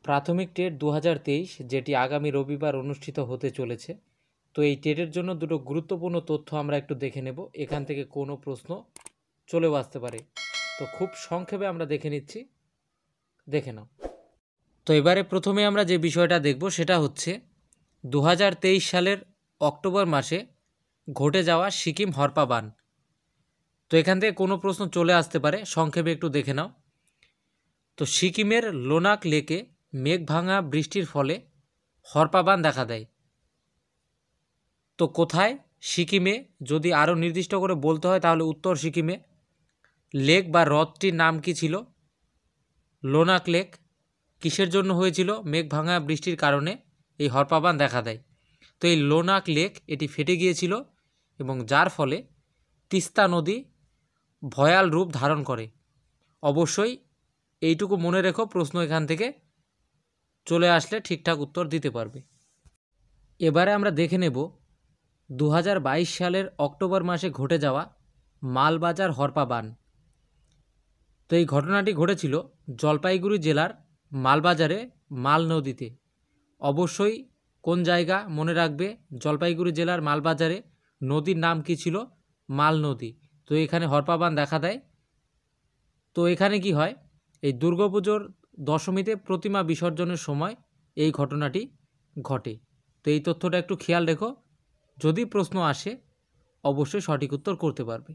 প্রাথমিক টেট 2023 যেটি আগামী রবিবার অনুষ্ঠিত হতে চলেছে। তো এই টেটের জন্য দুটো গুরুত্বপূর্ণ তথ্য আমরা একটু দেখে নেব। এখান থেকে কোনো প্রশ্ন চলেও আসতে পারে। তো খুব সংক্ষেপে আমরা দেখে নিচ্ছি, দেখে নাও। তো এবারে প্রথমে আমরা যে বিষয়টা দেখব সেটা হচ্ছে 2023 সালের অক্টোবর মাসে ঘটে যাওয়া সিকিম হরপা বান। তো এখান থেকে কোনো প্রশ্ন চলে আসতে পারে, সংক্ষেপে একটু দেখে নাও। তো সিকিমের লোনাক লেকে মেঘ ভাঙা বৃষ্টির ফলে হরপা বান দেখা দেয়। তো কোথায়? সিকিমে। যদি আরও নির্দিষ্ট করে বলতে হয় তাহলে উত্তর সিকিমে। লেক বা হ্রদটির নাম কি ছিল? লোনাক লেক। কিসের জন্য হয়েছিল? মেঘ ভাঙা বৃষ্টির কারণে এই হরপা বান দেখা দেয়। তো এই লোনাক লেক এটি ফেটে গিয়েছিল এবং যার ফলে তিস্তা নদী ভয়াল রূপ ধারণ করে। অবশ্যই এইটুকু মনে রেখো, প্রশ্ন এখান থেকে চলে আসলে ঠিকঠাক উত্তর দিতে পারবে। এবারে আমরা দেখে নেব 2022 সালের অক্টোবর মাসে ঘটে যাওয়া মালবাজার হরপা বান। তো এই ঘটনাটি ঘটেছিল জলপাইগুড়ি জেলার মালবাজারে মাল নদীতে। অবশ্যই কোন জায়গা মনে রাখবে, জলপাইগুড়ি জেলার মালবাজারে নদীর নাম কি ছিল? মাল নদী। তো এখানে হরপা বান দেখা দেয়। তো এখানে কি হয়? এই দুর্গাপুজোর দশমীতে প্রতিমা বিসর্জনের সময় এই ঘটনাটি ঘটে। তো এই তথ্যটা একটু খেয়াল রেখো, যদি প্রশ্ন আসে অবশ্যই সঠিক উত্তর করতে পারবে।